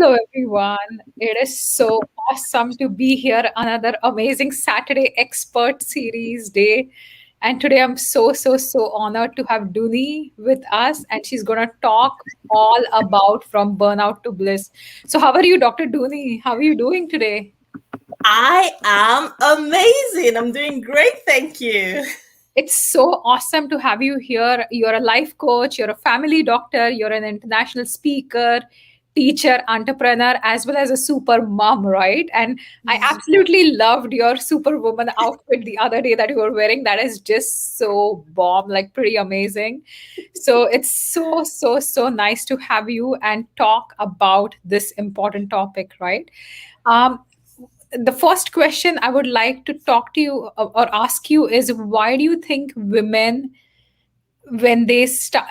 Hello, everyone. It is so awesome to be here. Another amazing Saturday expert series day. And today I'm so honored to have Dunni with us, and she's going to talk all about from burnout to bliss. So, how are you, Dr. Dunni? How are you doing today? I am amazing. I'm doing great. Thank you. It's so awesome to have you here. You're a life coach, you're a family doctor, you're an international speaker, teacher, entrepreneur, as well as a super mom, right? And I absolutely loved your superwoman outfit the other day that you were wearing. That is just so bomb, like pretty amazing. So it's so nice to have you and talk about this important topic, right? Um, the first question I would like to talk to you or ask you is, why do you think women, when they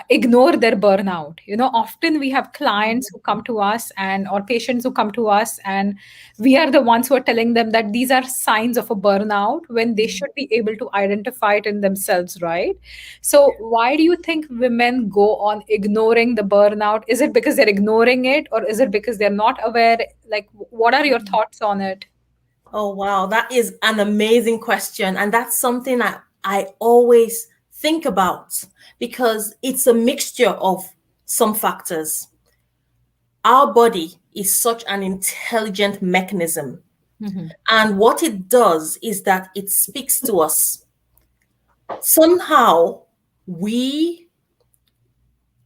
ignore their burnout, often we have clients who come to us and or patients who come to us, and we are the ones who are telling them that these are signs of a burnout when they should be able to identify it in themselves, right? So why do you think women go on ignoring the burnout? Is it because they're ignoring it, or is it because they're not aware? Like, what are your thoughts on it? Oh, wow. That is an amazing question. And that's something I always think about because it's a mixture of some factors. Our body is such an intelligent mechanism. Mhm. And what it does is that it speaks to us. Somehow, we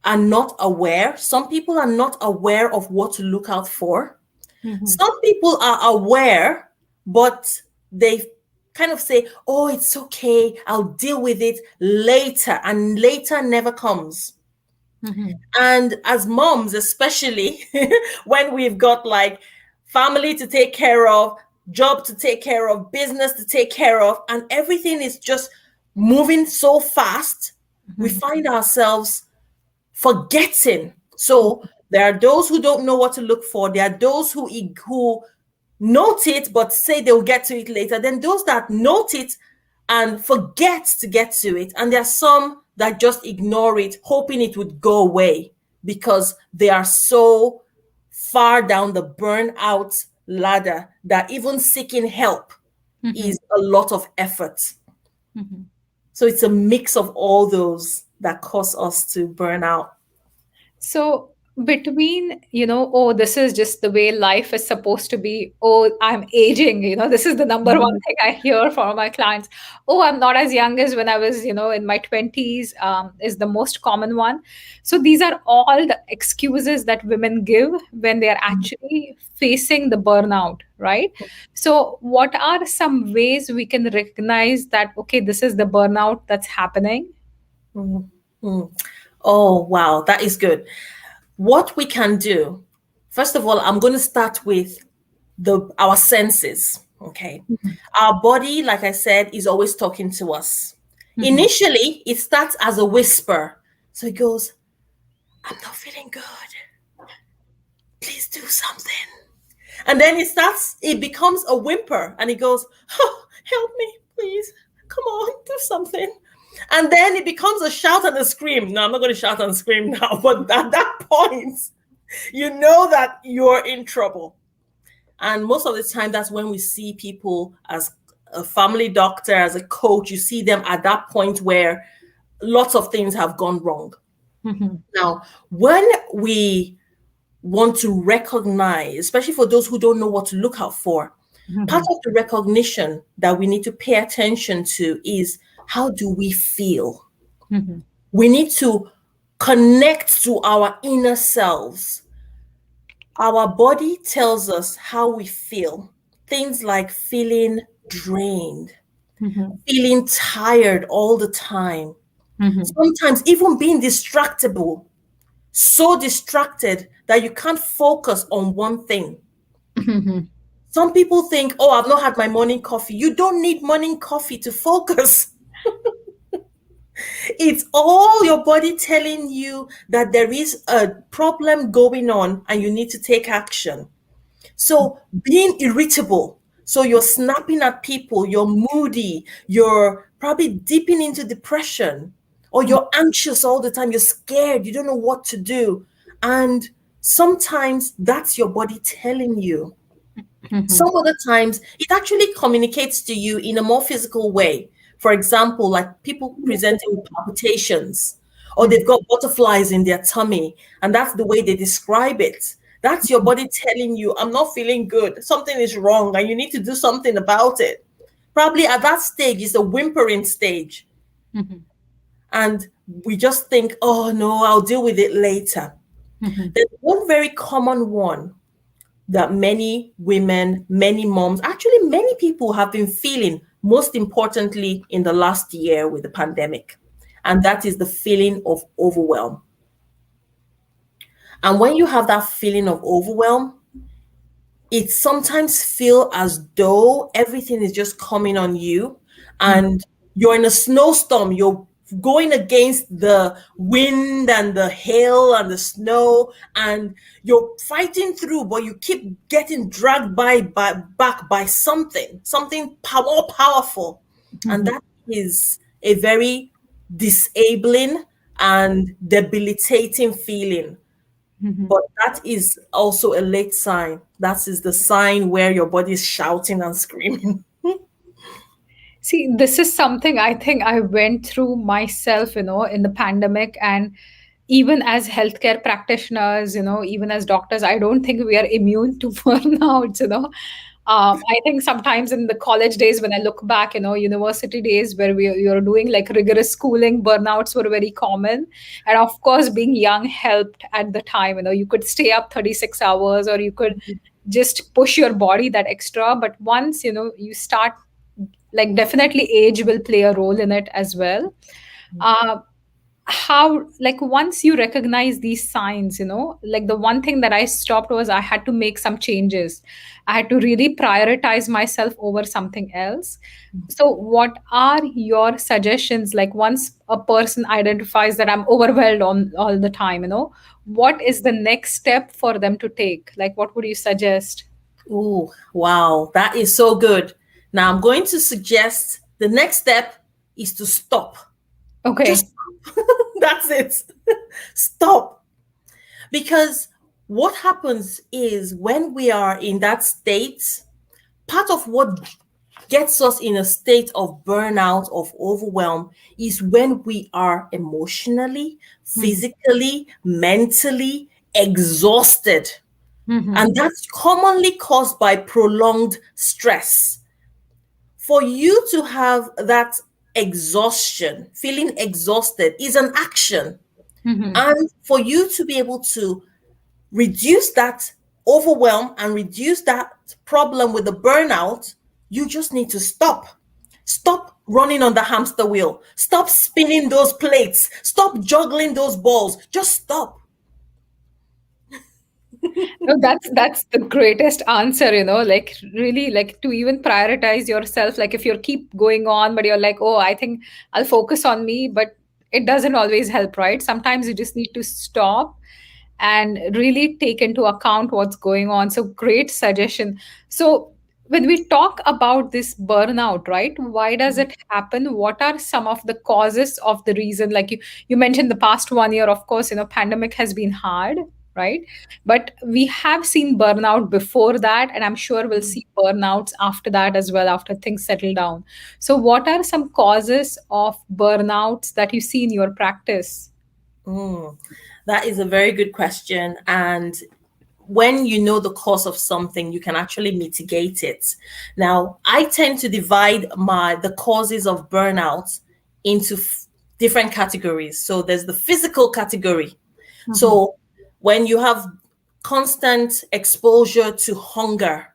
are not aware. Some people are not aware of what to look out for. Mhm. Some people are aware, but they kind of say, oh, it's okay, I'll deal with it later. And later never comes. Mhm. And as moms, especially when we've got like family to take care of, job to take care of, business to take care of, and everything is just moving so fast, we Mhm. find ourselves forgetting. So there are those who don't know what to look for. There are those who note it but say they'll get to it later. Then those that note it and forget to get to it. And there are some that just ignore it, hoping it would go away because they are so far down the burnout ladder that even seeking help Mhm. is a lot of effort. Mhm. So it's a mix of all those that cause us to burn out. So between, oh, this is just the way life is supposed to be. Oh, I'm aging. This is the number one thing I hear from my clients. Oh, I'm not as young as when I was, in my 20s, is the most common one. So these are all the excuses that women give when they are actually facing the burnout, right? So what are some ways we can recognize that, okay, this is the burnout that's happening? Mhm. Mhm. Oh, wow, that is good. What we can do, first of all, I'm going to start with the our senses. Okay. Mhm. Our body, like I said, is always talking to us. Mhm. Initially, it starts as a whisper. So it goes, I'm not feeling good. Please do something. And then it becomes a whimper and it goes, oh, help me, please. Come on, do something. And then it becomes a shout and a scream. No, I'm not going to shout and scream now, but at that point, you know that you're in trouble. And most of the time, that's when we see people as a family doctor, as a coach, you see them at that point where lots of things have gone wrong. Mhm. Now, when we want to recognize, especially for those who don't know what to look out for, part Mhm. of the recognition that we need to pay attention to is, how do we feel? Mhm. We need to connect to our inner selves. Our body tells us how we feel. Things like feeling drained, Mhm. feeling tired all the time, Mhm. sometimes even being distractible, so distracted that you can't focus on one thing. Mhm. Some people think, oh, I've not had my morning coffee. You don't need morning coffee to focus. It's all your body telling you that there is a problem going on and you need to take action. So being irritable, so you're snapping at people, you're moody, you're probably dipping into depression, or you're anxious all the time, you're scared, you don't know what to do. And Sometimes that's your body telling you. Mhm. Some other times it actually communicates to you in a more physical way. For example, like people presenting with palpitations, or Mhm. they've got butterflies in their tummy, and that's the way they describe it. That's your body telling you, I'm not feeling good. Something is wrong, and you need to do something about it. Probably at that stage, it's a whimpering stage. Mhm. And we just think, oh no, I'll deal with it later. Mhm. There's one very common one that many women, many moms, actually many people have been feeling, most importantly in the last year with the pandemic. And that is the feeling of overwhelm. And when you have that feeling of overwhelm, it sometimes feel as though everything is just coming on you, and you're in a snowstorm. You're going against the wind and the hail and the snow, and you're fighting through, but you keep getting dragged by back by something more powerful. And Mhm. that is a very disabling and debilitating feeling. Mhm. But that is also a late sign. That is the sign where your body is shouting and screaming. See, this is something I think I went through myself, in the pandemic. And even as healthcare practitioners, even as doctors, I don't think we are immune to burnouts. I think sometimes in the college days, when I look back, university days where you're doing like rigorous schooling, burnouts were very common. And of course, being young helped at the time. You could stay up 36 hours, or you could just push your body that extra. But once, you start, like, definitely age will play a role in it as well. uh, how, like, once you recognize these signs, like, the one thing that I stopped was I had to make some changes. I had to really prioritize myself over something else. So what are your suggestions, like, once a person identifies that I'm overwhelmed on all the time, what is the next step for them to take? Like, what would you suggest? Ooh, wow, that is so good. Now I'm going to suggest the next step is to stop. Okay. Just that's it. Stop. Because what happens is when we are in that state, part of what gets us in a state of burnout, of overwhelm, is when we are emotionally, Mhm. physically, mentally exhausted. Mhm. And that's commonly caused by prolonged stress. For you to have that exhaustion, feeling exhausted, is an action. Mhm. And for you to be able to reduce that overwhelm and reduce that problem with the burnout, you just need to stop. Stop running on the hamster wheel. Stop spinning those plates. Stop juggling those balls. Just stop. No, that's the greatest answer, like, really, like, to even prioritize yourself. Like, if you keep going on, but you're like, oh, I think I'll focus on me, but it doesn't always help, right? Sometimes you just need to stop and really take into account what's going on. So, great suggestion. So, when we talk about this burnout, right, why does it happen? What are some of the causes of the reason? Like, you mentioned the past 1 year, of course, pandemic has been hard, right? But we have seen burnout before that, and I'm sure we'll see burnouts after that as well, after things settle down. So, what are some causes of burnouts that you see in your practice? Mm, that is a very good question. And when you know the cause of something, you can actually mitigate it. Now, I tend to divide the causes of burnout into different categories. So there's the physical category. Mhm. So when you have constant exposure to hunger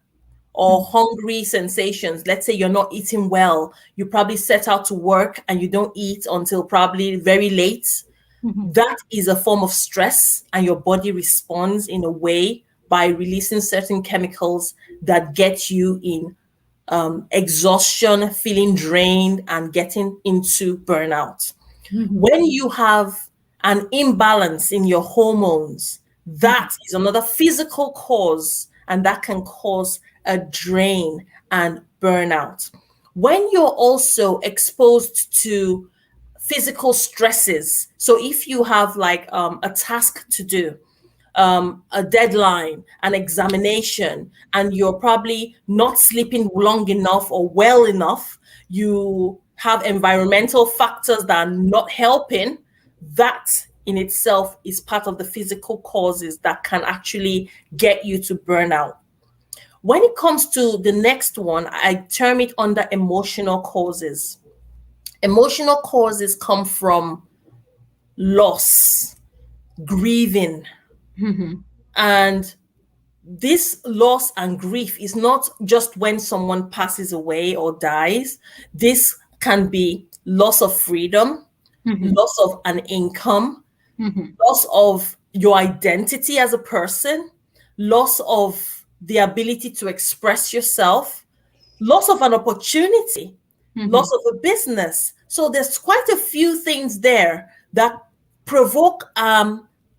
or hungry sensations, let's say you're not eating well, you probably set out to work and you don't eat until probably very late. Mhm. That is a form of stress, and your body responds in a way by releasing certain chemicals that get you in exhaustion, feeling drained, and getting into burnout. Mhm. When you have an imbalance in your hormones, Mhm. that is another physical cause, and that can cause a drain and burnout. When you're also exposed to physical stresses, so if you have like a task to do, a deadline, an examination, and you're probably not sleeping long enough or well enough, you have environmental factors that are not helping, that in itself is part of the physical causes that can actually get you to burnout. When it comes to the next one, I term it under emotional causes. Emotional causes come from loss, grieving, and this loss and grief is not just when someone passes away or dies. This can be loss of freedom, loss of an income, loss of your identity as a person, loss of the ability to express yourself, loss of an opportunity, loss of a business. So there's quite a few things there that provoke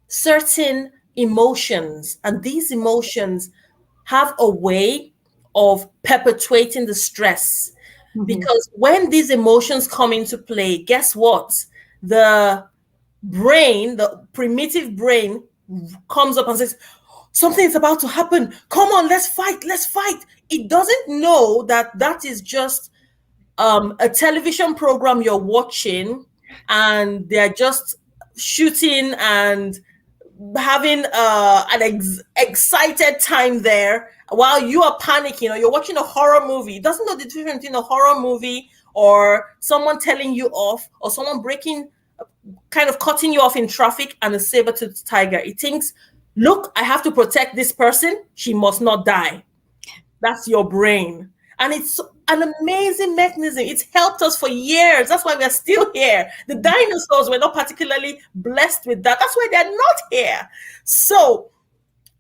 certain emotions, and these emotions have a way of perpetuating the stress. Because when these emotions come into play, guess what? The brain, the primitive brain, comes up and says, something is about to happen. Come on, let's fight, let's fight. It doesn't know that that is just a television program you're watching, and they're just shooting and having excited time there while you are panicking, or you're watching a horror movie. It doesn't know the difference between a horror movie or someone telling you off, or someone breaking, kind of cutting you off in traffic, and a saber-toothed tiger. It thinks, look, I have to protect this person. She must not die. That's your brain. And it's an amazing mechanism. It's helped us for years. That's why we're still here. The dinosaurs were not particularly blessed with that. That's why they're not here. So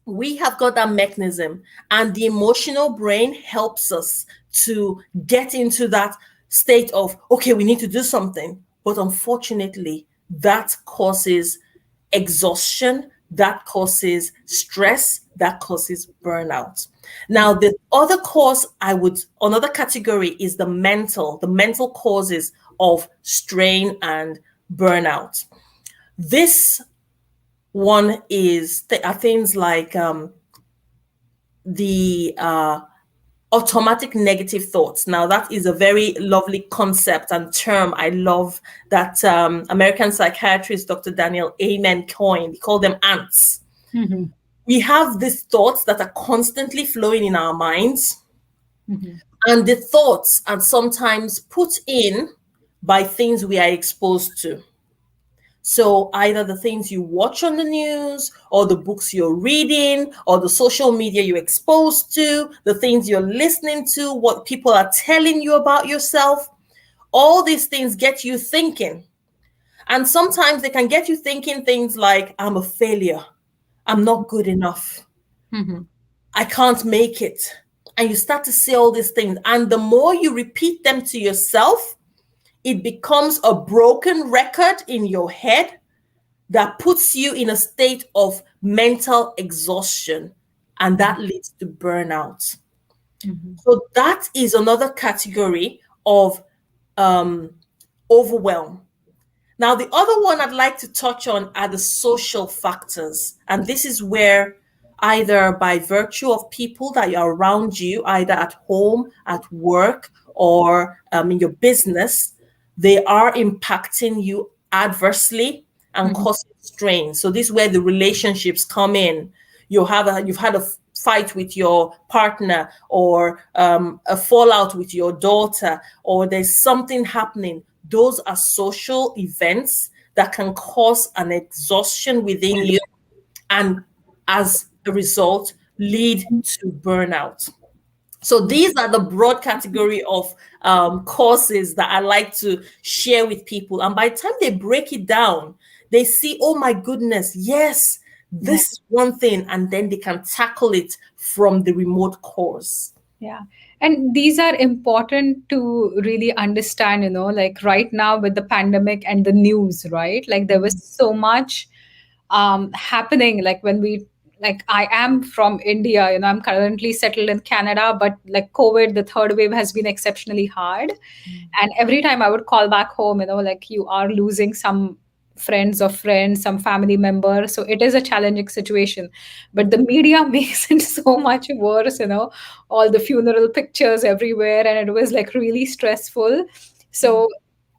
we have got that mechanism, and the emotional brain helps us to get into that state of, okay, we need to do something. But unfortunately, that causes exhaustion, that causes stress, that causes burnout. Now, the other cause another category is the mental causes of strain and burnout. This one are things like the automatic negative thoughts. Now, that is a very lovely concept and term. I love that American psychiatrist Dr. Daniel Amen coined. He called them ants. We have these thoughts that are constantly flowing in our minds, and the thoughts are sometimes put in by things we are exposed to. So either the things you watch on the news, or the books you're reading, or the social media you're exposed to, the things you're listening to, what people are telling you about yourself, all these things get you thinking. And sometimes they can get you thinking things like, I'm a failure. I'm not good enough. I can't make it. And you start to say all these things. And the more you repeat them to yourself, it becomes a broken record in your head that puts you in a state of mental exhaustion, and that leads to burnout. So that is another category of overwhelm. Now, the other one I'd like to touch on are the social factors. And this is where, either by virtue of people that are around you, either at home, at work, or in your business, they are impacting you adversely and causing strain. So this is where the relationships come in. You've had a fight with your partner, or a fallout with your daughter, or there's something happening. Those are social events that can cause an exhaustion within you, and as a result, lead to burnout. So these are the broad category of causes that I like to share with people. And by the time they break it down, they see, oh my goodness, yes, this is one thing, and then they can tackle it from the remote cause. Yeah. And these are important to really understand, like right now with the pandemic and the news, right? Like there was so much happening. Like I am from India, I'm currently settled in Canada, but like COVID, the third wave has been exceptionally hard. And every time I would call back home, like you are losing some friends of friends, some family members. So it is a challenging situation. But the media makes it so much worse, all the funeral pictures everywhere, and it was like really stressful. So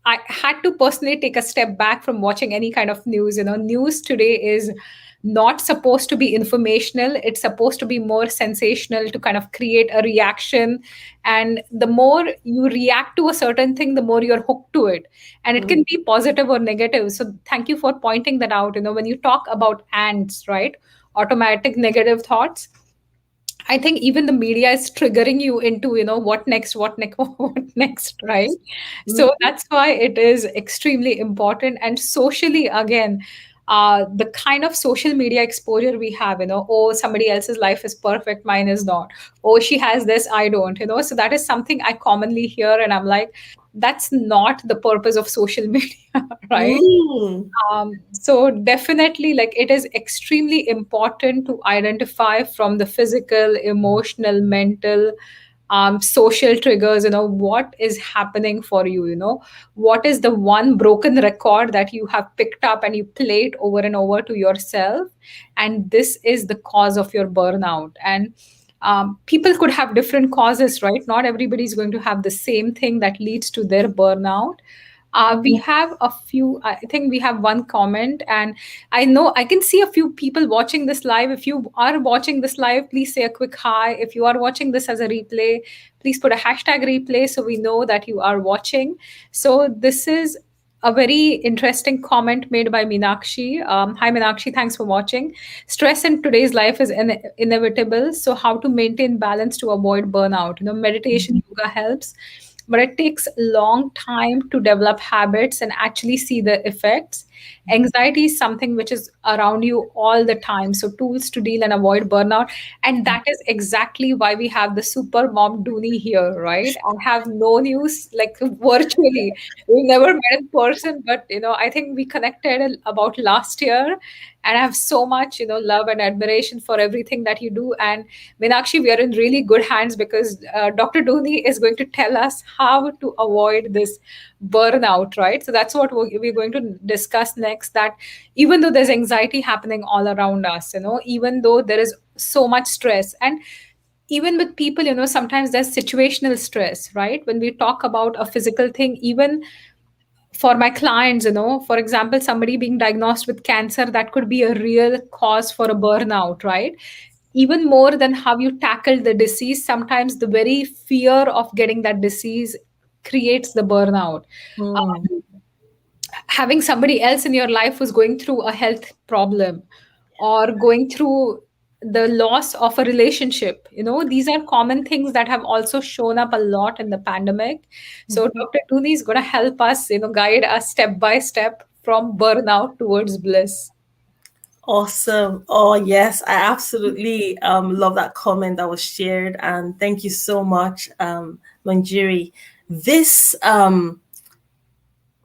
I had to personally take a step back from watching any kind of news. News today is not supposed to be informational. It's supposed to be more sensational to kind of create a reaction. And the more you react to a certain thing, the more you're hooked to it. And it can be positive or negative. So thank you for pointing that out. When you talk about ants, right? Automatic negative thoughts, I think even the media is triggering you into, what next, what next, what next, right? So Mhm. that's why it is extremely important. And socially, again, the kind of social media exposure we have, oh, somebody else's life is perfect, mine is not. Oh, she has this, I don't, So that is something I commonly hear. And I'm like, that's not the purpose of social media, right? Mm. So definitely, like it is extremely important to identify from the physical, emotional, mental, social triggers, what is happening for you, what is the one broken record that you have picked up and you play it over and over to yourself. And this is the cause of your burnout. And people could have different causes, right? Not everybody is going to have the same thing that leads to their burnout. We have a few, I think we have one comment, and I know I can see a few people watching this live. If you are watching this live, please say a quick hi. If you are watching this as a replay, please put a hashtag replay so we know that you are watching. So, this is a very interesting comment made by Meenakshi. Hi, Meenakshi, thanks for watching. Stress in today's life is inevitable. So, how to maintain balance to avoid burnout? Meditation, yoga helps, but it takes a long time to develop habits and actually see the effects. Anxiety is something which is around you all the time. So, tools to deal and avoid burnout. And that is exactly why we have the super mom Dunni here, right? I have known you like virtually. We've never met in person, but I think we connected about last year. And I have so much, love and admiration for everything that you do. And Meenakshi, we are in really good hands because Dr. Dunni is going to tell us how to avoid this burnout, right? So that's what we're going to discuss next. That even though there's anxiety happening all around us, even though there is so much stress, and even with people, sometimes there's situational stress, right? When we talk about a physical thing, even for my clients, for example, somebody being diagnosed with cancer, that could be a real cause for a burnout, right? Even more than how you tackle the disease, sometimes the very fear of getting that disease creates the burnout. Mm. Having somebody else in your life who's going through a health problem or going through the loss of a relationship, these are common things that have also shown up a lot in the pandemic. So Dr. Tooney is going to help us, guide us step by step from burnout towards bliss. Awesome. Oh, yes, I absolutely love that comment that was shared. And thank you so much, Manjiri. This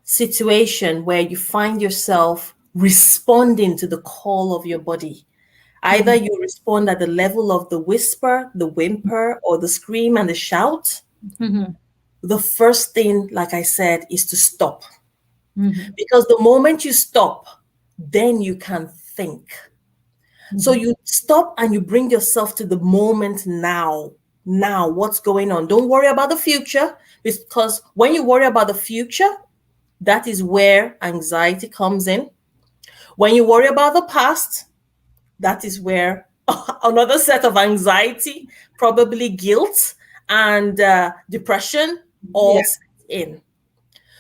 situation where you find yourself responding to the call of your body, either Mhm. you respond at the level of the whisper, the whimper, or the scream and the shout, Mhm. the first thing, like I said, is to stop. Mhm. Because the moment you stop, then you can think. So Mhm. you stop and you bring yourself to the moment now. Now, what's going on? Don't worry about the future, because when you worry about the future, that is where anxiety comes in. When you worry about the past, that is where another set of anxiety, probably guilt and depression, Yeah. all set in.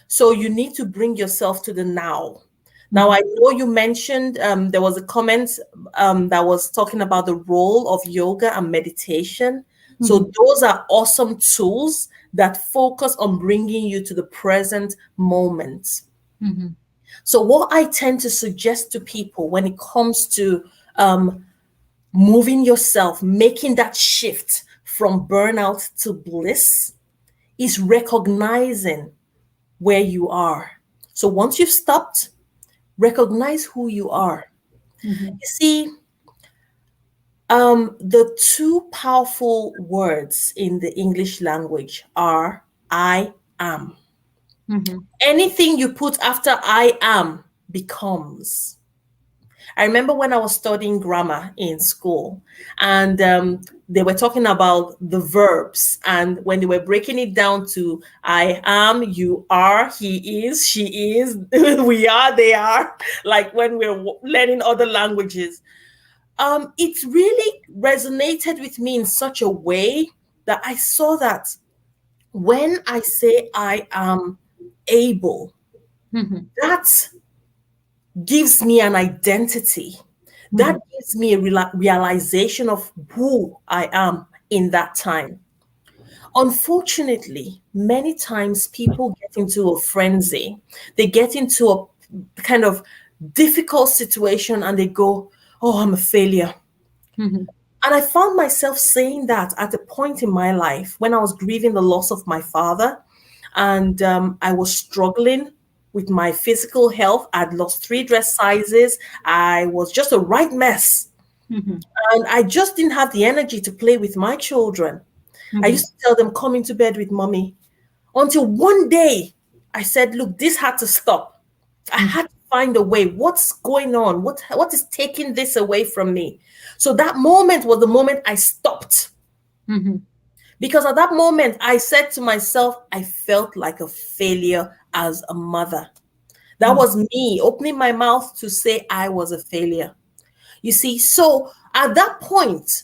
So you need to bring yourself to the now. Now, Mhm. I know you mentioned there was a comment that was talking about the role of yoga and meditation. Mhm. So, those are awesome tools that focus on bringing you to the present moment. Mhm. So, what I tend to suggest to people when it comes to um, moving yourself, making that shift from burnout to bliss, is recognizing where you are. So, once you've stopped, recognize who you are. Mhm. You see, the two powerful words in the English language are I am. Mhm. Anything you put after I am becomes. I remember when I was studying grammar in school, and they were talking about the verbs. And when they were breaking it down to I am, you are, he is, she is, we are, they are, like when we're learning other languages, it really resonated with me in such a way that I saw that when I say I am able, that gives me an identity. That gives me a realization of who I am in that time. Unfortunately, many times people get into a frenzy. They get into a kind of difficult situation and they go, oh, I'm a failure. And I found myself saying that at a point in my life when I was grieving the loss of my father, and I was struggling with my physical health. I'd lost 3 dress sizes. I was just a right mess. And I just didn't have the energy to play with my children. I used to tell them, come into bed with mommy. Until one day I said, look, this had to stop. I had to find a way. What's going on? What is taking this away from me? So that moment was the moment I stopped. Because at that moment, I said to myself, I felt like a failure as a mother. That was me opening my mouth to say I was a failure. You see, so at that point,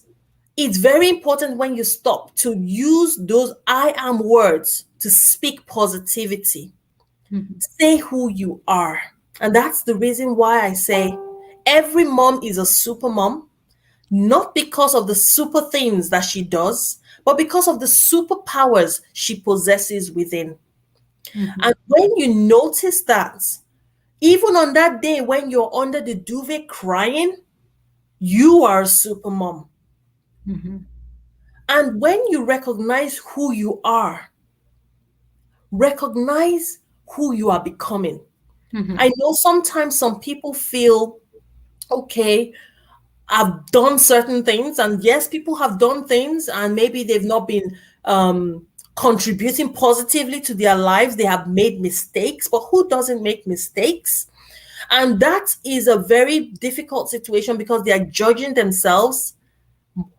it's very important when you stop to use those I am words to speak positivity. Say who you are. And that's the reason why I say every mom is a super mom, not because of the super things that she does, but because of the superpowers she possesses within. And when you notice that, even on that day when you're under the duvet crying, you are a super mom. And when you recognize who you are, recognize who you are becoming. I know sometimes some people feel, okay, I've done certain things, and yes, people have done things, and maybe they've not been contributing positively to their lives. They have made mistakes, but who doesn't make mistakes? And that is a very difficult situation because they are judging themselves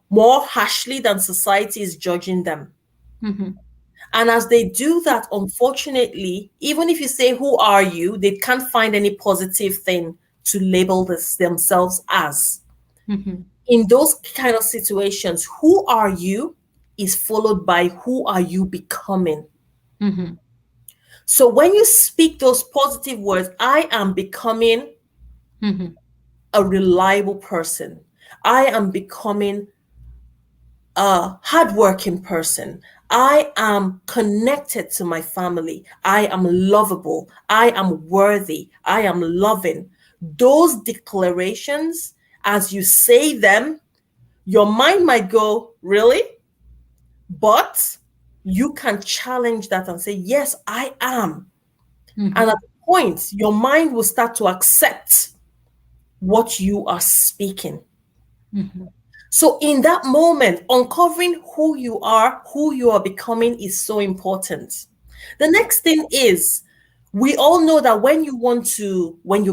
more harshly than society is judging them. And as they do that, unfortunately, even if you say, who are you? They can't find any positive thing to label themselves as. In those kind of situations, who are you is followed by who are you becoming. So when you speak those positive words, I am becoming a reliable person. I am becoming a hardworking person. I am connected to my family. I am lovable. I am worthy. I am loving. Those declarations, as you say them, your mind might go, really? But you can challenge that and say, yes, I am. And at the point, your mind will start to accept what you are speaking. So in that moment, uncovering who you are becoming is so important. The next thing is, we all know that when you're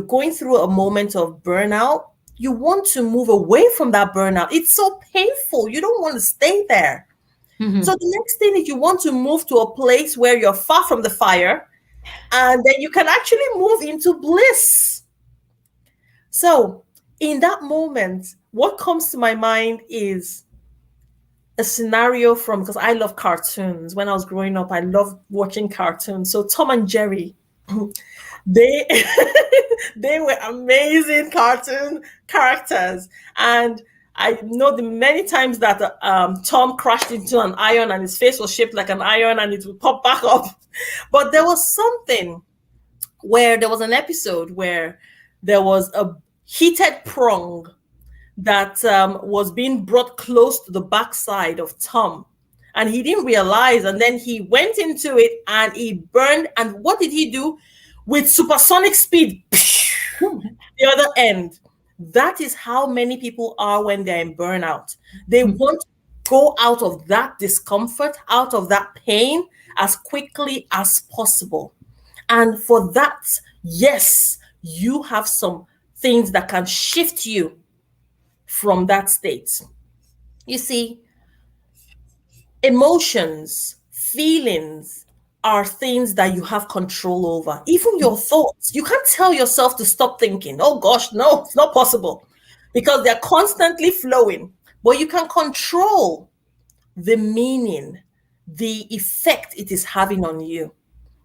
going through a moment of burnout, you want to move away from that burnout. It's so painful. You don't want to stay there. So the next thing is you want to move to a place where you're far from the fire, and then you can actually move into bliss. So in that moment, what comes to my mind is a scenario from, because I love cartoons. When I was growing up, I loved watching cartoons. So Tom and Jerry, they they were amazing cartoon characters. And I know the many times that Tom crashed into an iron and his face was shaped like an iron and it would pop back up. But there was something where there was an episode where there was a heated prong that was being brought close to the backside of Tom. And he didn't realize. And then he went into it and he burned. And what did he do? With supersonic speed, the other end. That is how many people are when they're in burnout. They want to go out of that discomfort, out of that pain as quickly as possible. And for that, yes, you have some things that can shift you from that state. You see, emotions, feelings are things that you have control over. Even your thoughts. You can't tell yourself to stop thinking. Oh gosh, no, it's not possible because they're constantly flowing. But you can control the meaning, the effect it is having on you.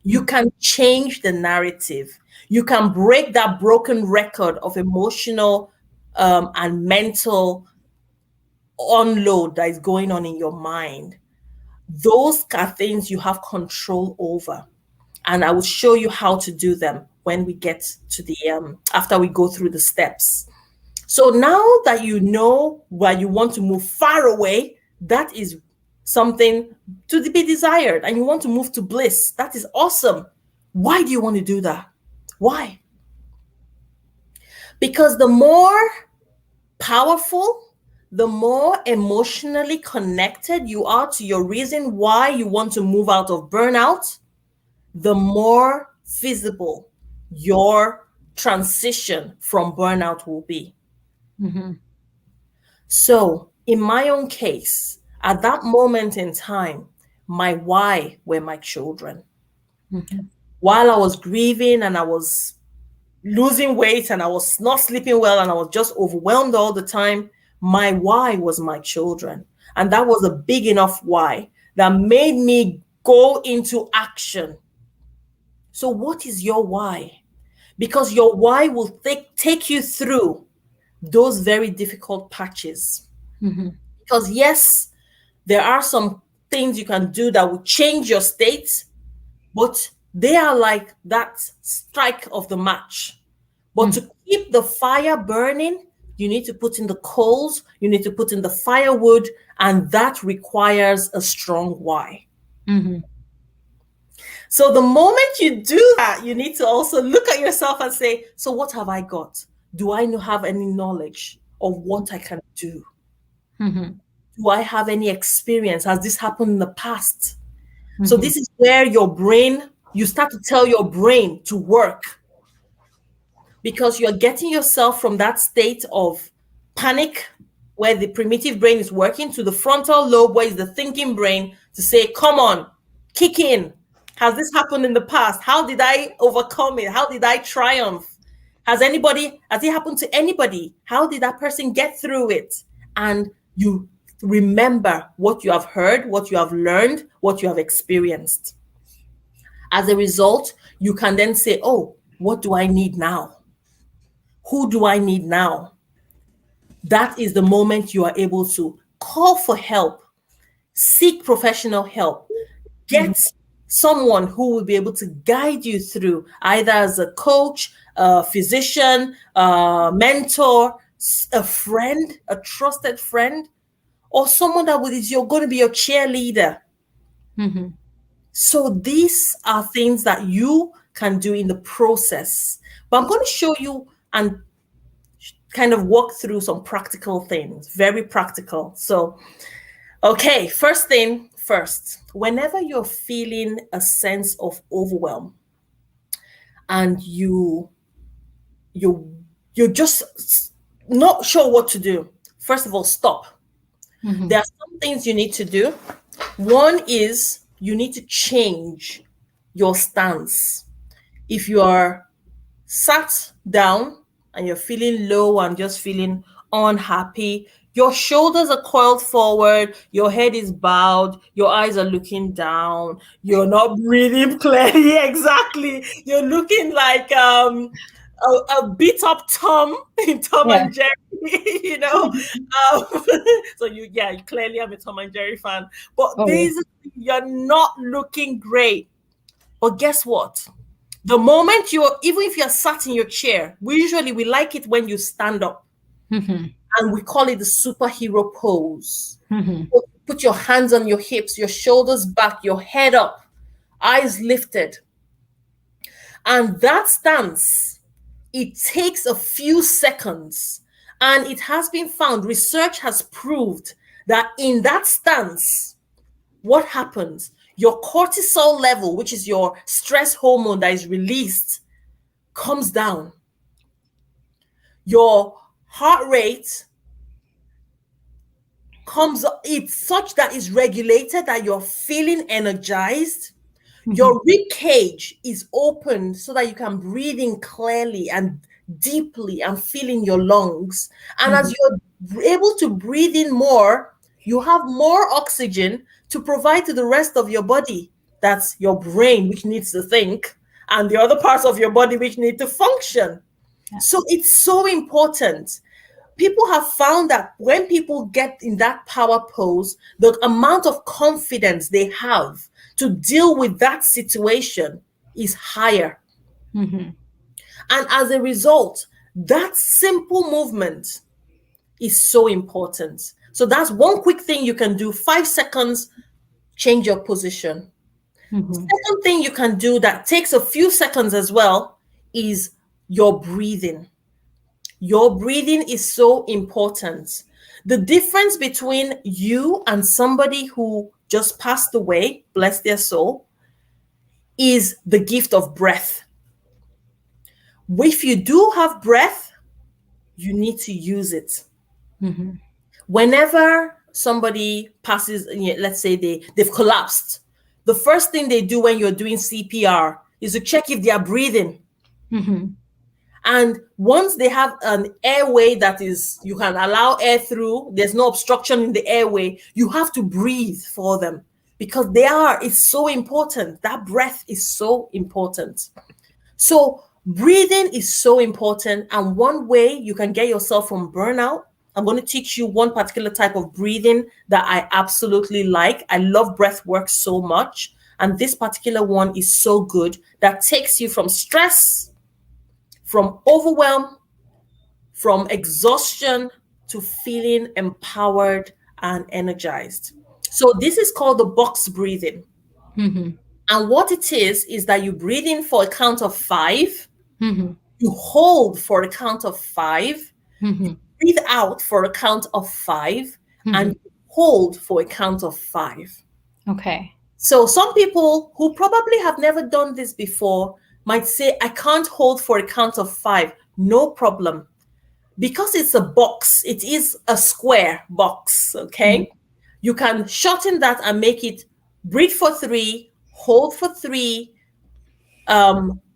You can change the narrative. You can break that broken record of emotional and mental unload that is going on in your mind. Those are things you have control over. And I will show you how to do them when we get to the after we go through the steps. So now that you know where you want to move far away, that is something to be desired, and you want to move to bliss. That is awesome. Why do you want to do that? Why? Because the more powerful, the more emotionally connected you are to your reason why you want to move out of burnout, the more visible your transition from burnout will be. Mm-hmm. So, in my own case, at that moment in time, my why were my children. Mm-hmm. While I was grieving and I was losing weight and I was not sleeping well and I was just overwhelmed all the time, my why was my children. And that was a big enough why that made me go into action. So, what is your why? Because your why will take you through those very difficult patches. Mm-hmm. Because, yes, there are some things you can do that will change your state, but they are like that strike of the match. But to keep the fire burning, you need to put in the coals, you need to put in the firewood, and that requires a strong why. Mm-hmm. So the moment you do that, you need to also look at yourself and say, so what have I got? Do I have any knowledge of what I can do? Mm-hmm. Do I have any experience? Has this happened in the past? Mm-hmm. So this is where you start to tell your brain to work, because you're getting yourself from that state of panic where the primitive brain is working to the frontal lobe where is the thinking brain to say, come on, kick in. Has this happened in the past? How did I overcome it? How did I triumph? Has it happened to anybody? How did that person get through it? And you remember what you have heard, what you have learned, what you have experienced. As a result, you can then say, oh, what do I need now? Who do I need now? That is the moment you are able to call for help, seek professional help, get someone who will be able to guide you through, either as a coach, a physician, a mentor, a friend, a trusted friend, or someone you're going to be your cheerleader. Mm-hmm. So these are things that you can do in the process. But I'm going to show you and kind of walk through some practical things, very practical. So, okay, first thing first, whenever you're feeling a sense of overwhelm and you're just not sure what to do, first of all, stop. Mm-hmm. There are some things you need to do. One is you need to change your stance. If you are sat down and you're feeling low and just feeling unhappy, your shoulders are coiled forward, your head is bowed, your eyes are looking down, you're not breathing clearly. Exactly. You're looking like a beat up Tom in Tom and Jerry, you know. So clearly I'm a Tom and Jerry fan. But you're not looking great. But guess what? The moment even if you're sat in your chair, we like it when you stand up. Mm-hmm. And we call it the superhero pose. Mm-hmm. Put your hands on your hips, your shoulders back, your head up, eyes lifted. And that stance, it takes a few seconds. And it has been found, research has proved that in that stance, what happens? Your cortisol level, which is your stress hormone that is released, comes down. Your heart rate comes up, it's such that it's regulated that you're feeling energized. Your rib cage is open so that you can breathe in clearly and deeply and feel in your lungs. And as you're able to breathe in more, you have more oxygen to provide to the rest of your body. That's your brain, which needs to think, and the other parts of your body, which need to function. So it's so important. People have found that when people get in that power pose, the amount of confidence they have to deal with that situation is higher. And as a result, that simple movement is so important. So that's one quick thing you can do. 5 seconds, change your position. Second thing you can do that takes a few seconds as well is your breathing. Your breathing is so important. The difference between you and somebody who just passed away, bless their soul, is the gift of breath. If you do have breath, you need to use it. Whenever somebody passes, let's say they've collapsed, the first thing they do when you're doing CPR is to check if they are breathing. And once they have an airway that is, you can allow air through, there's no obstruction in the airway, you have to breathe for them because it's so important. That breath is so important. So breathing is so important. And one way you can get yourself from burnout, I'm going to teach you one particular type of breathing that I absolutely like. I love breath work so much. And this particular one is so good that takes you from stress, from overwhelm, from exhaustion to feeling empowered and energized. So this is called the box breathing. And what it is that you breathe in for a count of 5, you hold for a count of 5, you breathe out for a count of 5, and you hold for a count of 5. Okay. So some people who probably have never done this before might say, I can't hold for a count of 5. No problem. Because it's a box, it is a square box, okay? You can shorten that and make it breathe for 3, hold for 3,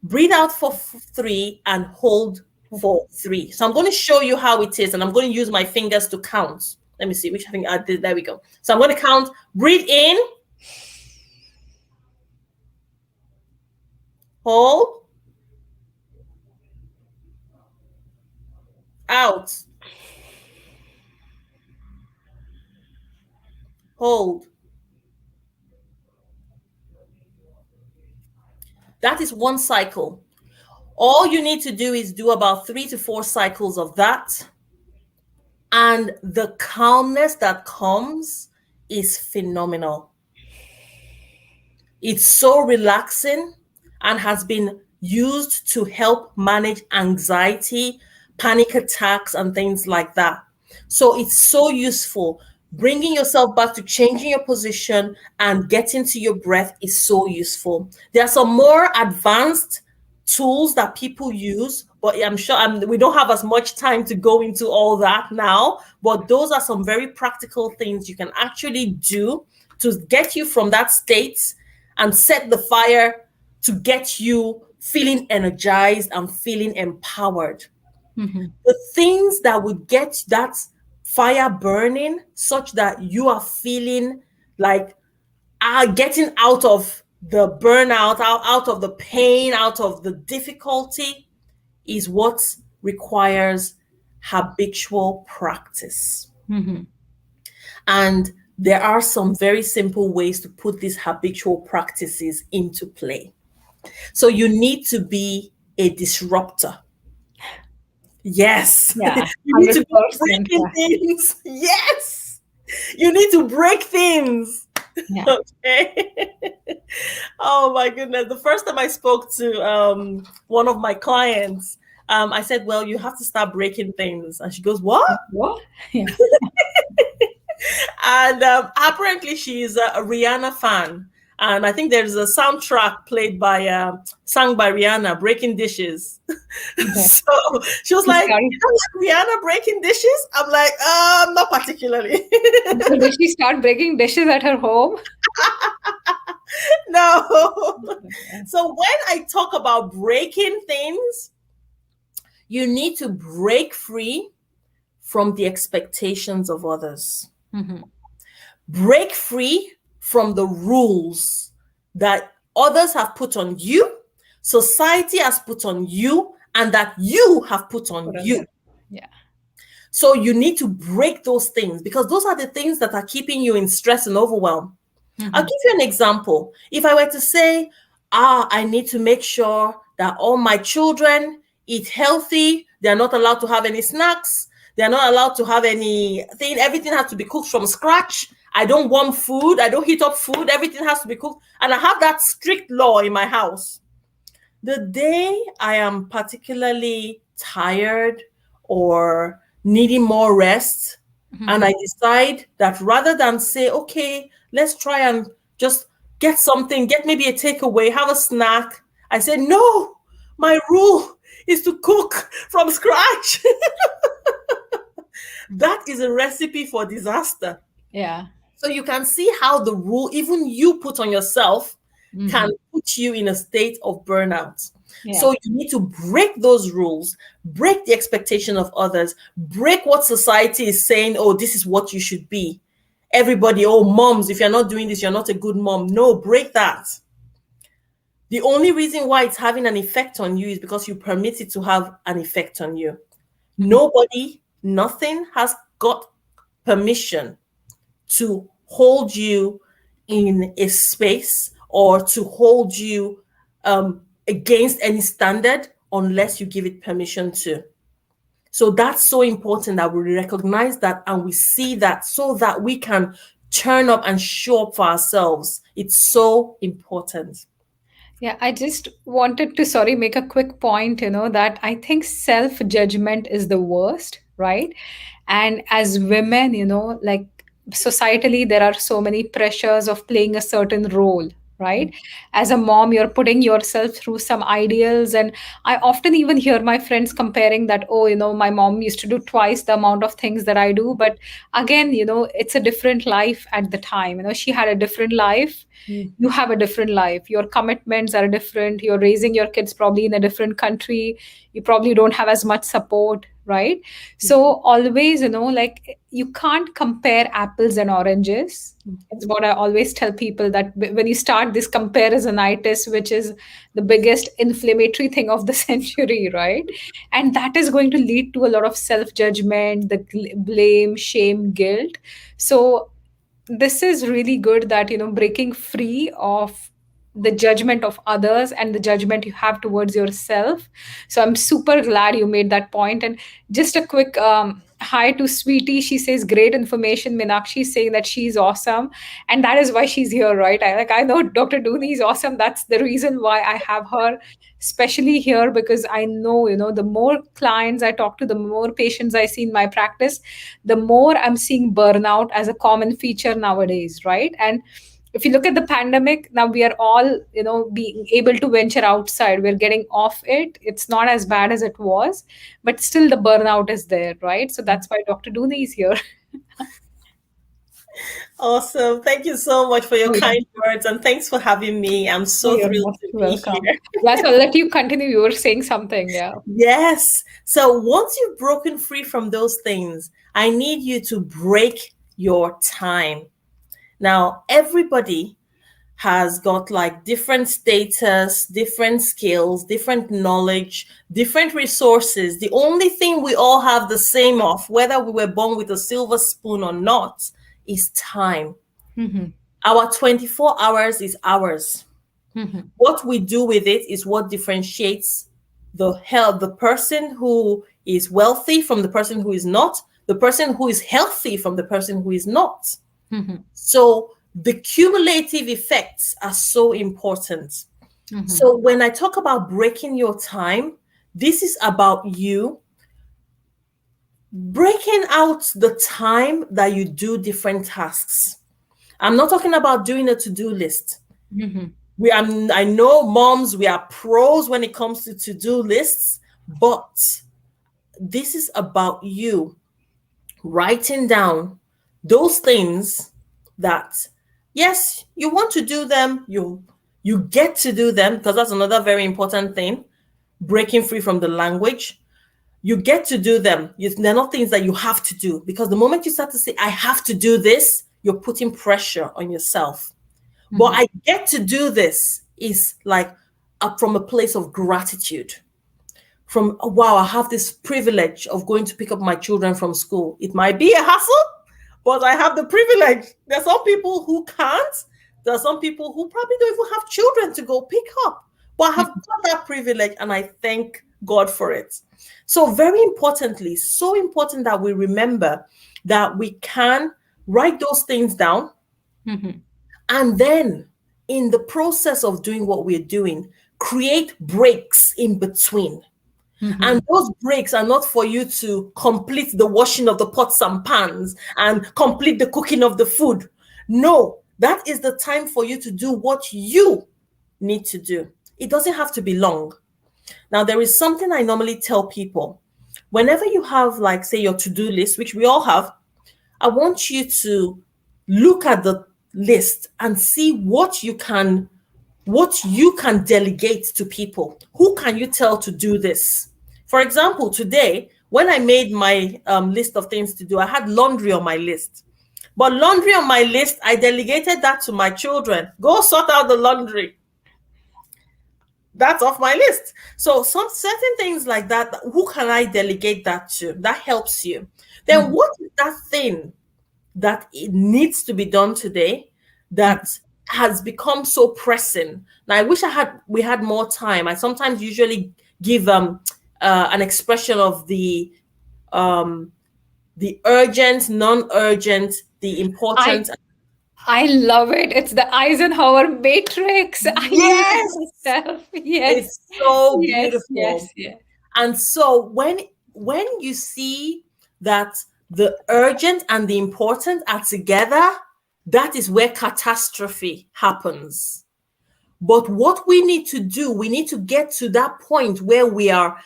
breathe out for 3, and hold for 3. So I'm going to show you how it is, and I'm going to use my fingers to count. Let me see which thing I did. There we go. So I'm going to count. Breathe in. Hold. Out. Hold. That is one cycle. All you need to do is do about 3 to 4 cycles of that. And the calmness that comes is phenomenal. It's so relaxing and has been used to help manage anxiety, panic attacks, and things like that. So it's so useful. Bringing yourself back to changing your position and getting to your breath is so useful. There are some more advanced tools that people use, but I'm sure we don't have as much time to go into all that now. But those are some very practical things you can actually do to get you from that state and set the fire to get you feeling energized and feeling empowered. The things that would get that fire burning such that you are feeling like getting out of the burnout, out of the pain, out of the difficulty is what requires habitual practice. And there are some very simple ways to put these habitual practices into play. So you need to be a disruptor. Yes. Yeah. You need to be breaking things. Yes. You need to break things. Yeah. Okay. Oh my goodness. The first time I spoke to one of my clients, I said, well, you have to start breaking things. And she goes, what? What? Yeah. And apparently she's a Rihanna fan. And I think there's a soundtrack played by, sung by Rihanna, Breaking Dishes. Okay. So she was She like, started, you know, like Rihanna breaking dishes? I'm like, not particularly. so did she start breaking dishes at her home? No. Okay. So when I talk about breaking things, you need to break free from the expectations of others. Mm-hmm. Break free from the rules that others have put on you, society has put on you, and that you have put on Put on you. them. Yeah. So you need to break those things because those are the things that are keeping you in stress and overwhelm. I'll Mm-hmm. give you an example. If I were to say, I need to make sure that all my children eat healthy, they're not allowed to have any snacks, they're not allowed to have anything, everything has to be cooked from scratch. I don't warm food, I don't heat up food, everything has to be cooked. And I have that strict law in my house. The day I am particularly tired or needing more rest, and Mm-hmm. I decide that rather than say, okay, let's try and just get something, get maybe a takeaway, have a snack, I say, no, my rule is to cook from scratch. That is a recipe for disaster. Yeah. So you can see how the rule, even you put on yourself, can Mm-hmm. put you in a state of burnout. Yeah. So you need to break those rules, break the expectation of others, break what society is saying, oh, this is what you should be. Everybody, oh, moms, if you're not doing this, you're not a good mom. No, break that. The only reason why it's having an effect on you is because you permit it to have an effect on you. Mm-hmm. Nobody, nothing has got permission to hold you in a space or to hold you against any standard unless you give it permission to. So that's so important that we recognize that and we see that so that we can turn up and show up for ourselves. It's so important. Yeah, I just wanted to, sorry, make a quick point, that I think self judgment is the worst, right? And as women, like societally, there are so many pressures of playing a certain role, right? As a mom, you're putting yourself through some ideals. And I often even hear my friends comparing that, oh, my mom used to do twice the amount of things that I do. But again, it's a different life at the time. She had a different life, Mm. you have a different life, your commitments are different, you're raising your kids probably in a different country, you probably don't have as much support, right? So always, like you can't compare apples and oranges. It's what I always tell people, that when you start this comparisonitis, which is the biggest inflammatory thing of the century, right? And that is going to lead to a lot of self judgment, the blame, shame, guilt. So this is really good that breaking free of the judgment of others and the judgment you have towards yourself. So I'm super glad you made that point. And just a quick hi to Sweetie. She says great information. Meenakshi is saying that she's awesome, and that is why she's here, right? I know Dr. Dunni is awesome. That's the reason why I have her especially here, because I know, the more clients I talk to, the more patients I see in my practice, the more I'm seeing burnout as a common feature nowadays, right? And if you look at the pandemic, now we are all, being able to venture outside. We're getting off it. It's not as bad as it was, but still the burnout is there, right? So that's why Dr. Dooney is here. Awesome. Thank you so much for your Oh, yeah. kind words and thanks for having me. I'm Oh, so you're thrilled most to be welcome. here. Yeah, so I'll let you continue. You were saying something. Yeah. Yes. So once you've broken free from those things, I need you to break your time. Now, everybody has got like different status, different skills, different knowledge, different resources. The only thing we all have the same of, whether we were born with a silver spoon or not, is time. Mm-hmm. Our 24 hours is ours. Mm-hmm. What we do with it is what differentiates the person who is wealthy from the person who is not, the person who is healthy from the person who is not. Mm-hmm. So the cumulative effects are so important. Mm-hmm. So when I talk about breaking your time, this is about you breaking out the time that you do different tasks. I'm not talking about doing a to-do list. Mhm. I know moms, we are pros when it comes to do lists, but this is about you writing down those things that, yes, you want to do them, you get to do them, because that's another very important thing, breaking free from the language. You get to do them. They're not things that you have to do, because the moment you start to say, I have to do this, you're putting pressure on yourself. But Mhm. I get to do this is like from a place of gratitude. From, oh, wow, I have this privilege of going to pick up my children from school. It might be a hassle, but I have the privilege. There's some people who can't. There are some people who probably don't even have children to go pick up. But I have got that privilege, and I thank God for it. So, very importantly, so important that we remember that we can write those things down, Mhm. and then in the process of doing what we're doing, create breaks in between. And Mhm. those breaks are not for you to complete the washing of the pots and pans and complete the cooking of the food. No, that is the time for you to do what you need to do. It doesn't have to be long. Now, there is something I normally tell people. Whenever you have, like, say, your to do list, which we all have, I want you to look at the list and see what you can delegate to people. Who can you tell to do this? For example, today, when I made my list of things to do, I had laundry on my list. But laundry on my list, I delegated that to my children. Go sort out the laundry. That's off my list. So some certain things like that, who can I delegate that to? That helps you. Then Mhm. what is that thing that it needs to be done today that has become so pressing? Now, I wish we had more time. I sometimes usually give an expression of um the urgent, non-urgent, the I important. I love it. It's the Eisenhower matrix. I use it Yes, myself. Yes. it's so Yes, yes, beautiful. yes. And so when you see that the urgent and the important are together, that is where catastrophe happens. But what we need to do, we need to get to that point where we are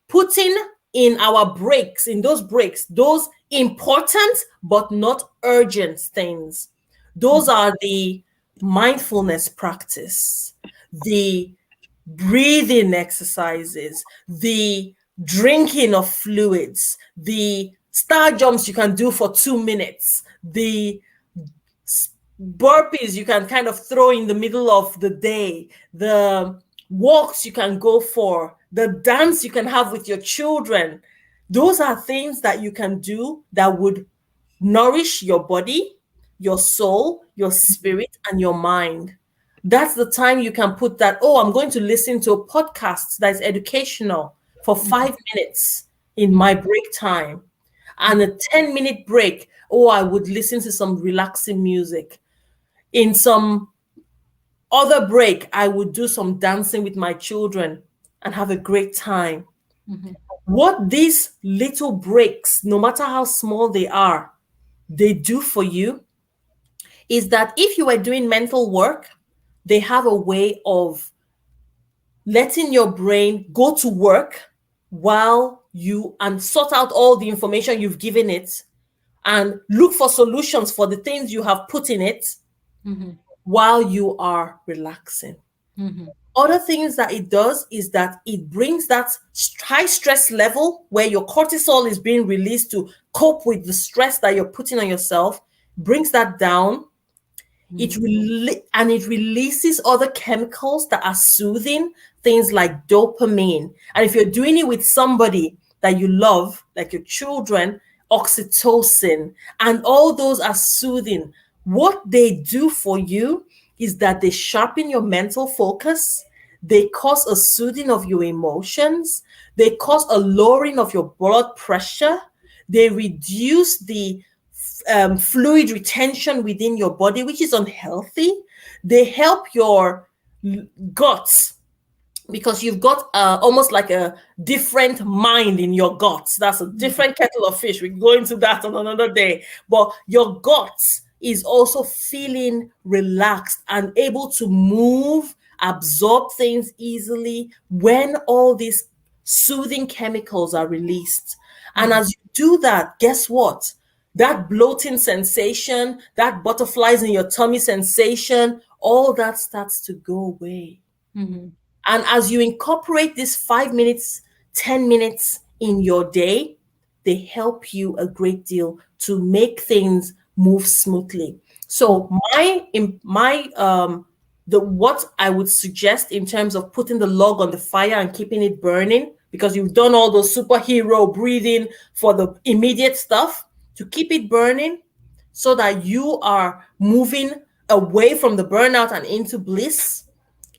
putting in our breaks, in those breaks, those important but not urgent things. Those are the mindfulness practice, the breathing exercises, the drinking of fluids, the star jumps you can do for 2 minutes, the burpees you can kind of throw in the middle of the day, the walks you can go for, the dance you can have with your children. Those are things that you can do that would nourish your body, your soul, your spirit, and your mind. That's the time you can put that. Oh, I'm going to listen to a podcast that's educational for 5 minutes in my break time, and a 10-minute break. Oh, I would listen to some relaxing music. In some other break, I would do some dancing with my children and have a great time. Mhm. What these little breaks, no matter how small they are, they do for you is that if you were doing mental work, they have a way of letting your brain go to work while you and sort out all the information you've given it and look for solutions for the things you have put in it Mhm. while you are relaxing. Mhm. Other things that it does is that it brings that high stress level where your cortisol is being released to cope with the stress that you're putting on yourself, brings that down. It releases other chemicals that are soothing, things like dopamine. And if you're doing it with somebody that you love, like your children, oxytocin, and all those are soothing. What they do for you is that they sharpen your mental focus, they cause a soothing of your emotions, they cause a lowering of your blood pressure, they reduce the fluid retention within your body, which is unhealthy. They help your guts because you've got almost like a different mind in your guts. That's a different kettle of fish. We can go into that on another day. But your guts is also feeling relaxed and able to move, absorb things easily when all these soothing chemicals are released. And as you do that, guess what? That bloating sensation, that butterflies in your tummy sensation, all that starts to go away. Mhm. And as you incorporate these 5 minutes, 10 minutes in your day, they help you a great deal to make things move smoothly. So the what I would suggest in terms of putting the log on the fire and keeping it burning, because you've done all those superhero breathing for the immediate stuff, to keep it burning so that you are moving away from the burnout and into bliss,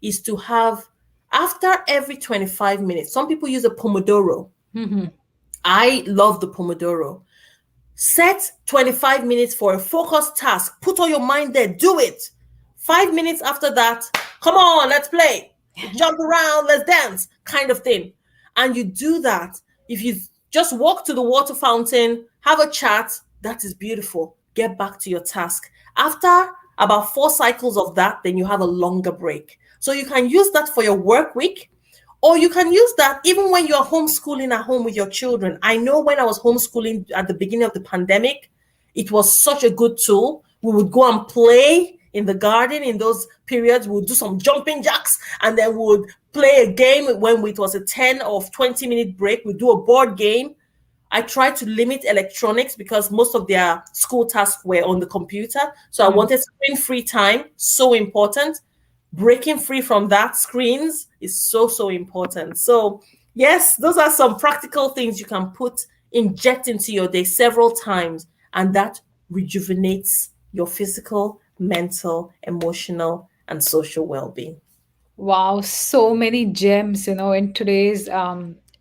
is to have, after every 25 minutes, some people use a Pomodoro. Mhm. I love the Pomodoro. Set 25 minutes for a focused task. Put all your mind there. Do it. 5 minutes after that, come on, let's play. Jump around, let's dance, kind of thing. And you do that. If you just walk to the water fountain, have a chat, that is beautiful. Get back to your task. After about 4 cycles of that, then you have a longer break. So you can use that for your work week, or you can use that even when you're homeschooling at home with your children. I know when I was homeschooling at the beginning of the pandemic, it was such a good tool. We would go and play in the garden in those periods. We would do some jumping jacks, and then we would play a game when it was a 10 or 20-minute break. We'd do a board game. I tried to limit electronics because most of their school tasks were on the computer. So I wanted screen-free time, so important. Breaking free from that screens is so, so important. So yes, those are some practical things you can inject into your day several times, and that rejuvenates your physical, mental, emotional, and social well-being. Wow, so many gems, in today's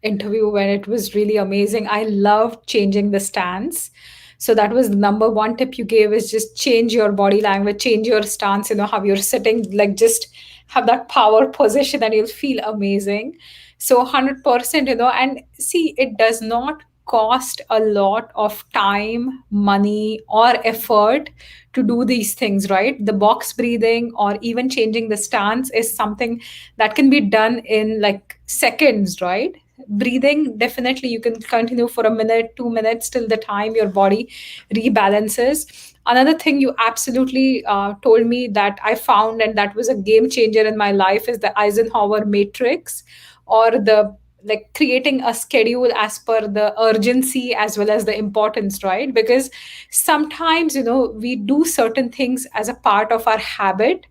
interview when it was really amazing. I loved changing the stance. So that was the number one tip you gave is just change your body language, change your stance, how you're sitting, like just have that power position and you'll feel amazing. So 100%, and see, it does not cost a lot of time, money, or effort to do these things, right? The box breathing or even changing the stance is something that can be done in like seconds, right? Breathing, definitely you can continue for a minute, 2 minutes till the time your body rebalances. Another thing you absolutely told me that I found and that was a game changer in my life is the Eisenhower matrix, or the like creating a schedule as per the urgency as well as the importance, right? Because sometimes we do certain things as a part of our habit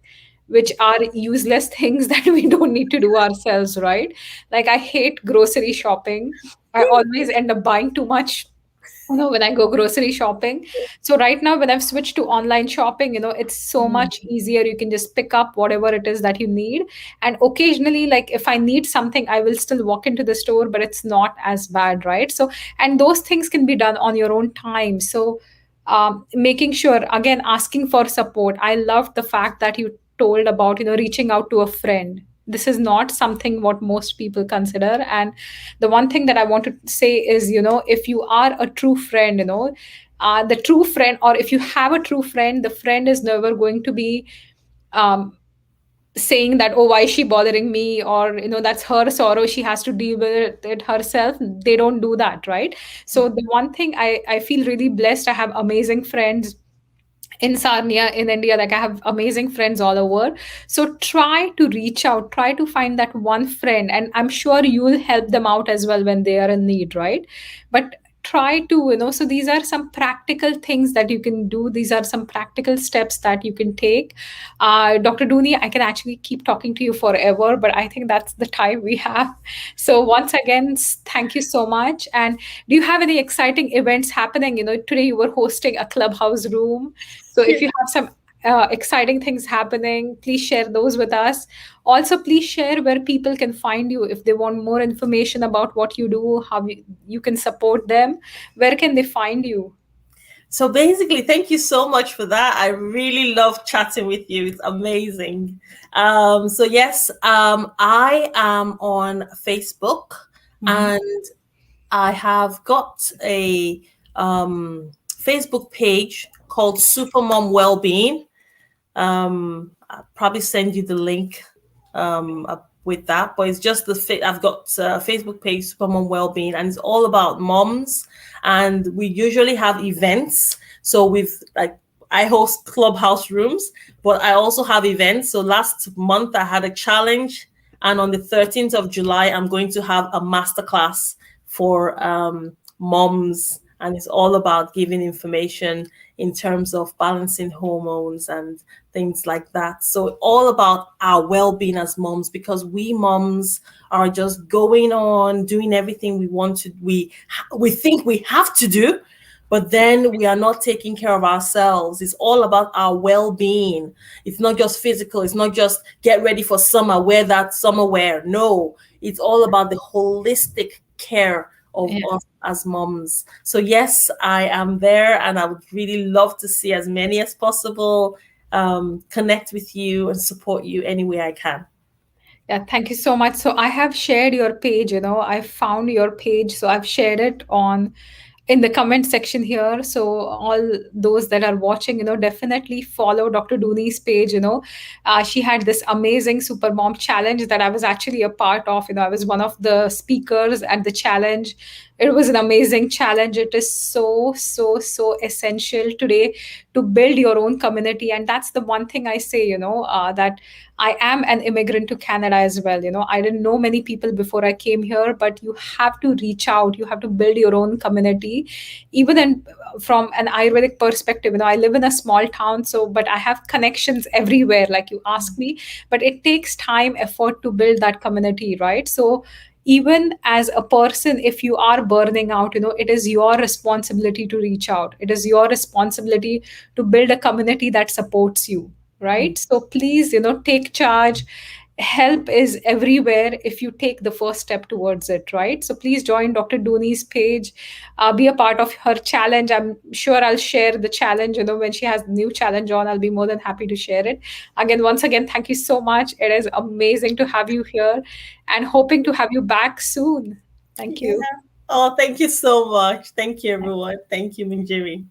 which are useless things that we don't need to do ourselves, right? Like I hate grocery shopping. I always end up buying too much when I go grocery shopping. So right now when I've switched to online shopping, it's so much easier. You can just pick up whatever it is that you need, and occasionally, like if I need something, I will still walk into the store, but it's not as bad, right? So, and those things can be done on your own time. So making sure, again, asking for support. I loved the fact that you told about reaching out to a friend. This is not something what most people consider. And the one thing that I want to say is, if you are a true friend, the true friend, or if you have a true friend, the friend is never going to be um, saying that, oh, why is she bothering me, or that's her sorrow, she has to deal with it herself. They don't do that, right? So the one thing I feel really blessed, I have amazing friends in Sarnia, in India. Like I have amazing friends all over. So try to reach out, try to find that one friend, and I'm sure you will help them out as well when they are in need, right? But try to, so these are some practical things that you can do. These are some practical steps that you can take. Dr. Dunni, I can actually keep talking to you forever, but I think that's the time we have. So once again, thank you so much. And do you have any exciting events happening? Today you were hosting a clubhouse room, so if you have some exciting things happening, please share those with us. Also, please share where people can find you if they want more information about what you do, how you can support them. Where can they find you? So basically, thank you so much for that. I really love chatting with you. It's amazing. So yes, I am on Facebook, and I have got a Facebook page called Supermum Wellbeing. I'll probably send you the link with that, but it's just I've got a Facebook page, Supermum Wellbeing, and it's all about moms. And we usually have events. So I host clubhouse rooms, but I also have events. So last month I had a challenge, and on the 13th of July, I'm going to have a masterclass for moms, and it's all about giving information in terms of balancing hormones and things like that. So all about our well-being as moms, because we moms are just going on doing everything we want to, we think we have to do, but then we are not taking care of ourselves. It's all about our well-being. It's not just physical. It's not just get ready for summer, wear that summer wear. No, it's all about the holistic care of us as moms. So yes, I am there, and I would really love to see as many as possible connect with you and support you any way I can. Yeah, thank you so much. So I have shared your page, I found your page. So I've shared it on in the comment section here. So all those that are watching, definitely follow Dr. Dunni's page. She had this amazing super mom challenge that I was actually a part of. I was one of the speakers at the challenge. It was an amazing challenge. It is so, so, so essential today to build your own community. And that's the one thing I say, that I am an immigrant to Canada as well. I didn't know many people before I came here, but you have to reach out. You have to build your own community. Even from an Ayurvedic perspective, I live in a small town, but I have connections everywhere, like you asked me, but it takes time, effort to build that community, right? So even as a person, if you are burning out, it is your responsibility to reach out. It is your responsibility to build a community that supports you, right? So please, take charge. Help is everywhere if you take the first step towards it, right? So please join Dr. Dunni's page, be a part of her challenge. I'm sure I'll share the challenge, when she has new challenge on, I'll be more than happy to share it. Once again, thank you so much. It is amazing to have you here and hoping to have you back soon. Thank Yeah. you. Oh, thank you so much. Thank you, everyone. Thank you, Minjiri.